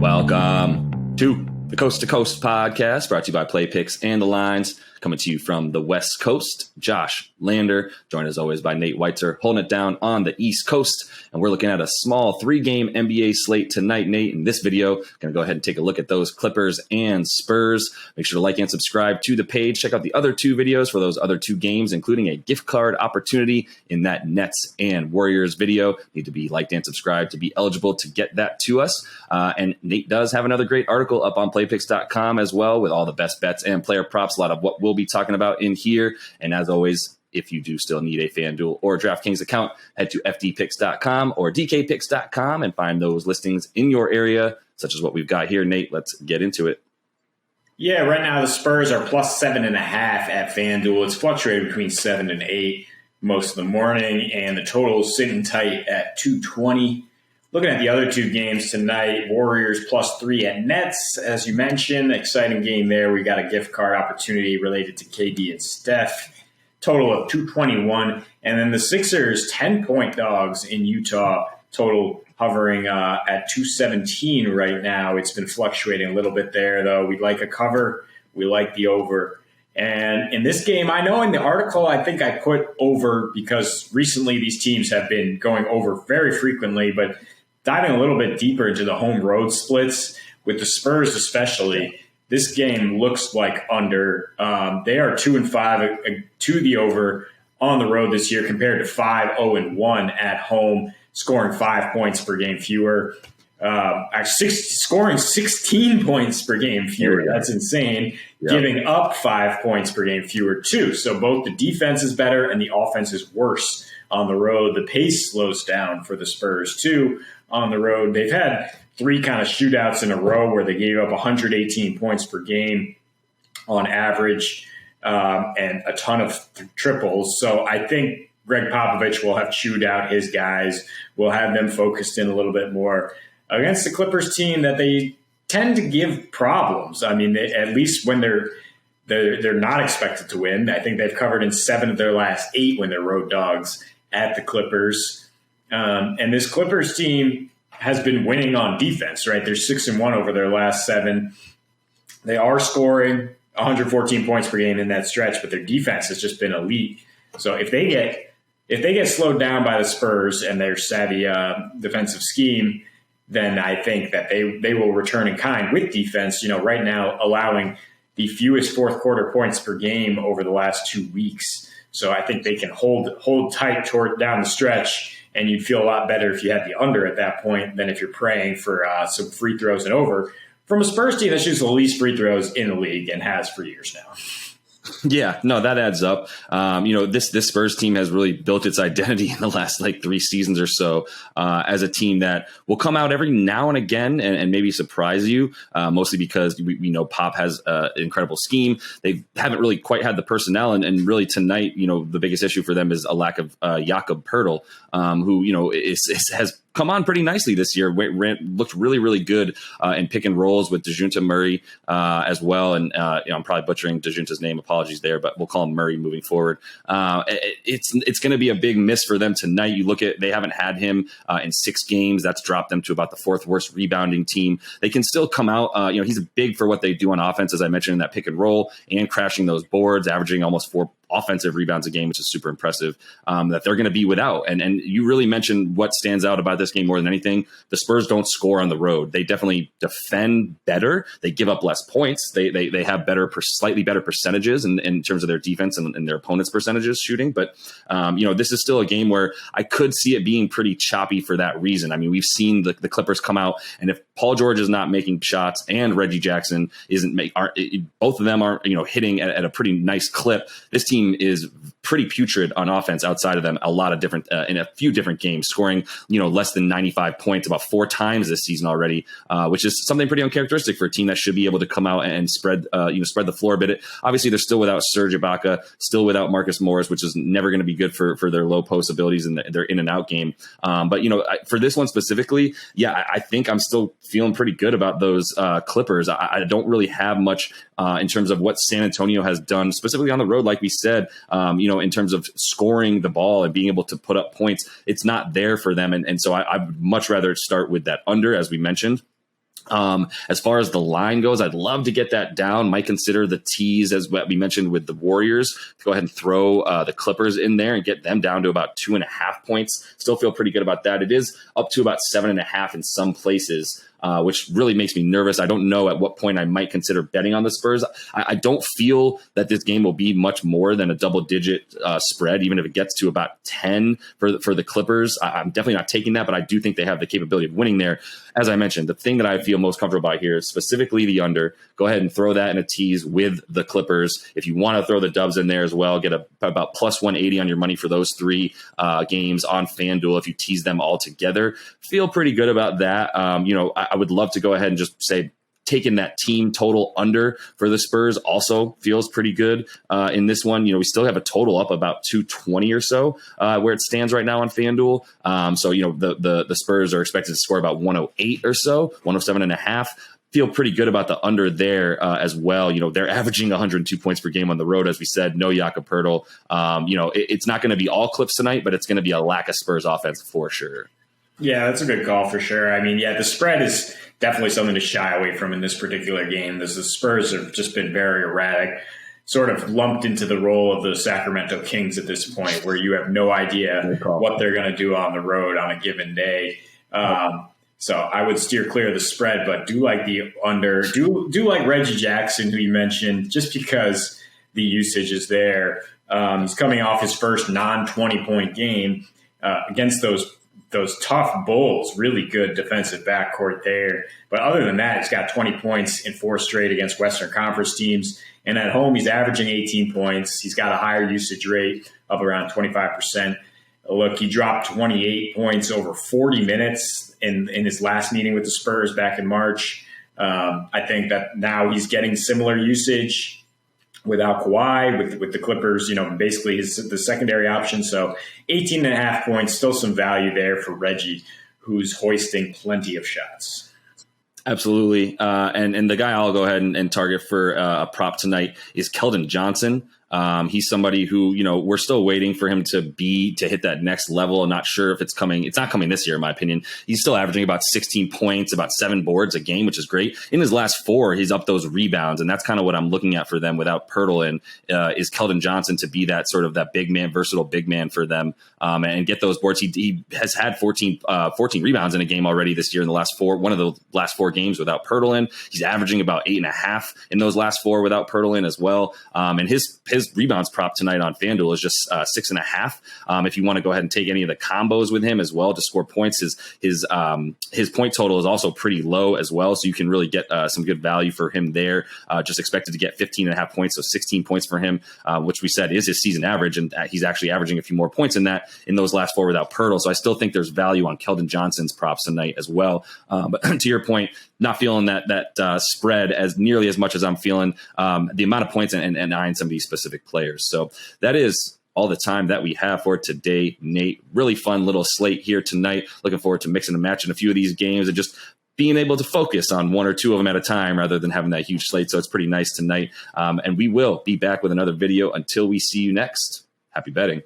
Welcome to the Coast to Coast podcast, brought to you by Play Picks and the Lines, coming to you from the West Coast. Josh Lander, joined as always by Nate Weitzer, holding it down on the East Coast. And we're looking at a small 3-game NBA slate tonight, Nate. In this video, going to go ahead and take a look at those Clippers and Spurs. Make sure to like and subscribe to the page. Check out the other 2 videos for those other 2 games, including a gift card opportunity in that Nets and Warriors video. Need to be liked and subscribed to be eligible to get that to us. And Nate does have another great article up on playpicks.com as well with all the best bets and player props, a lot of what we'll be talking about in here. And as always, if you do still need a FanDuel or DraftKings account, head to fdpicks.com or dkpicks.com and find those listings in your area, such as what we've got here. Nate, let's get into it. Yeah, right now the Spurs are plus 7.5 at FanDuel. It's fluctuated between 7 and 8 most of the morning, and the total is sitting tight at 220. Looking at the other 2 games tonight, Warriors plus 3 at Nets. As you mentioned, exciting game there. We got a gift card opportunity related to KD and Steph. Total of 221. And then the Sixers, 10-point dogs in Utah. Total hovering at 217 right now. It's been fluctuating a little bit there, though. We'd like a cover. We like the over. And in this game, I know in the article, I think I put over because recently these teams have been going over very frequently, but diving a little bit deeper into the home-road splits, with the Spurs especially, this game looks like under. They are 2-5 to the over on the road this year compared to 5-0-1 at home, scoring 5 points per game fewer. Scoring 16 points per game fewer. That's insane. Yep. Giving up 5 points per game fewer, too. So both the defense is better and the offense is worse on the road. The pace slows down for the Spurs, too, on the road. They've had 3 kind of shootouts in a row where they gave up 118 points per game on average and a ton of triples. So I think Greg Popovich will have chewed out his guys, will have them focused in a little bit more against the Clippers team that they tend to give problems. I mean, at least when they're not expected to win. I think they've covered in 7 of their last 8 when they're road dogs at the Clippers. And this Clippers team has been winning on defense, right? They're 6-1 over their last 7. They are scoring 114 points per game in that stretch, but their defense has just been elite. So if they get slowed down by the Spurs and their savvy defensive scheme, then I think that they will return in kind with defense. You know, right now allowing the fewest fourth quarter points per game over the last 2 weeks. So I think they can hold tight down the stretch, and you'd feel a lot better if you had the under at that point than if you're praying for some free throws and over from a Spurs team that shoots the least free throws in the league and has for years now. Yeah, no, that adds up. This Spurs team has really built its identity in the last 3 seasons or so as a team that will come out every now and again and maybe surprise you, mostly because we know Pop has an incredible scheme. They haven't really quite had the personnel, and really tonight, the biggest issue for them is a lack of Jakob Poeltl, who has come on pretty nicely this year. Looked really, really good in pick and rolls with DeJounte Murray as well. And I'm probably butchering DeJounte's name. Apologies there, but we'll call him Murray moving forward. It's going to be a big miss for them tonight. You look at, they haven't had him in 6 games. That's dropped them to about the 4th worst rebounding team. They can still come out. He's big for what they do on offense, as I mentioned, in that pick and roll and crashing those boards, averaging almost 4 offensive rebounds a game, which is super impressive, that they're going to be without. And you really mentioned what stands out about this game more than anything. The Spurs don't score on the road. They definitely defend better. They give up less points. They have slightly better percentages in terms of their defense and their opponent's percentages shooting. But, this is still a game where I could see it being pretty choppy for that reason. I mean, we've seen the Clippers come out, and if Paul George is not making shots and Reggie Jackson both of them aren't hitting at a pretty nice clip, this team is pretty putrid on offense outside of them. A lot of different in a few different games, scoring less than 95 points about 4 times this season already, which is something pretty uncharacteristic for a team that should be able to come out and spread the floor a bit. Obviously, they're still without Serge Ibaka, still without Marcus Morris, which is never going to be good for their low post abilities and their in and out game. But for this one specifically, I think I'm still feeling pretty good about those Clippers. I don't really have much in terms of what San Antonio has done specifically on the road, like we said. In terms of scoring the ball and being able to put up points, it's not there for them. And so I would much rather start with that under, as we mentioned. As far as the line goes, I'd love to get that down. Might consider the tease, as what we mentioned with the Warriors, to go ahead and throw the Clippers in there and get them down to about 2.5 points. Still feel pretty good about that. It is up to about 7.5 in some places, which really makes me nervous. I don't know at what point I might consider betting on the Spurs. I don't feel that this game will be much more than a double-digit spread, even if it gets to about 10 for the Clippers. I'm definitely not taking that, but I do think they have the capability of winning there. As I mentioned, the thing that I feel most comfortable about here is specifically the under. Go ahead and throw that in a tease with the Clippers. If you want to throw the Dubs in there as well, get about plus 180 on your money for those 3 games on FanDuel if you tease them all together. Feel pretty good about that. I would love to go ahead and just say taking that team total under for the Spurs also feels pretty good in this one. We still have a total up about 220 or so where it stands right now on FanDuel. The Spurs are expected to score about 108 or so, 107.5. Feel pretty good about the under there as well. They're averaging 102 points per game on the road, as we said. No Jakob Poeltl. It's not going to be all Clips tonight, but it's going to be a lack of Spurs offense for sure. Yeah, that's a good call for sure. I mean, the spread is definitely something to shy away from in this particular game. As the Spurs have just been very erratic, sort of lumped into the role of the Sacramento Kings at this point, where you have no idea what they're going to do on the road on a given day. So I would steer clear of the spread, but do like the under. Do like Reggie Jackson, who you mentioned, just because the usage is there. He's coming off his first non-20-point game against those tough Bulls. Really good defensive backcourt there. But other than that, he's got 20 points in 4 straight against Western Conference teams. And at home, he's averaging 18 points. He's got a higher usage rate of around 25%. Look, he dropped 28 points over 40 minutes in his last meeting with the Spurs back in March. I think that now he's getting similar usage without Kawhi, with the Clippers, basically the secondary option. So 18.5 points, still some value there for Reggie, who's hoisting plenty of shots. Absolutely. And the guy I'll go ahead and target for a prop tonight is Keldon Johnson. He's somebody who, we're still waiting for him to hit that next level. I'm not sure if it's coming. It's not coming this year, in my opinion. He's still averaging about 16 points, about 7 boards a game, which is great. In his last 4, he's up those rebounds. And that's kind of what I'm looking at for them without Poeltl, and is Keldon Johnson to be that sort of that big man, versatile big man for them, and get those boards. He has had 14 rebounds in a game already this year in the last 4, one of the last 4 games without Poeltl in. He's averaging about 8.5 in those last 4 without Poeltl in as well. And his rebounds prop tonight on FanDuel is just 6.5. If you want to go ahead and take any of the combos with him as well to score points, his point total is also pretty low as well, so you can really get some good value for him there. Just expected to get 15.5 points, so 16 points for him, which we said is his season average, and he's actually averaging a few more points in that in those last 4 without Poeltl. So I still think there's value on Keldon Johnson's props tonight as well. But to your point, not feeling that spread as nearly as much as I'm feeling the amount of points and eyeing some of these specific players. So that is all the time that we have for today, Nate. Really fun little slate here tonight. Looking forward to mixing and matching a few of these games and just being able to focus on 1 or 2 of them at a time rather than having that huge slate. So it's pretty nice tonight. And we will be back with another video. Until we see you next, happy betting.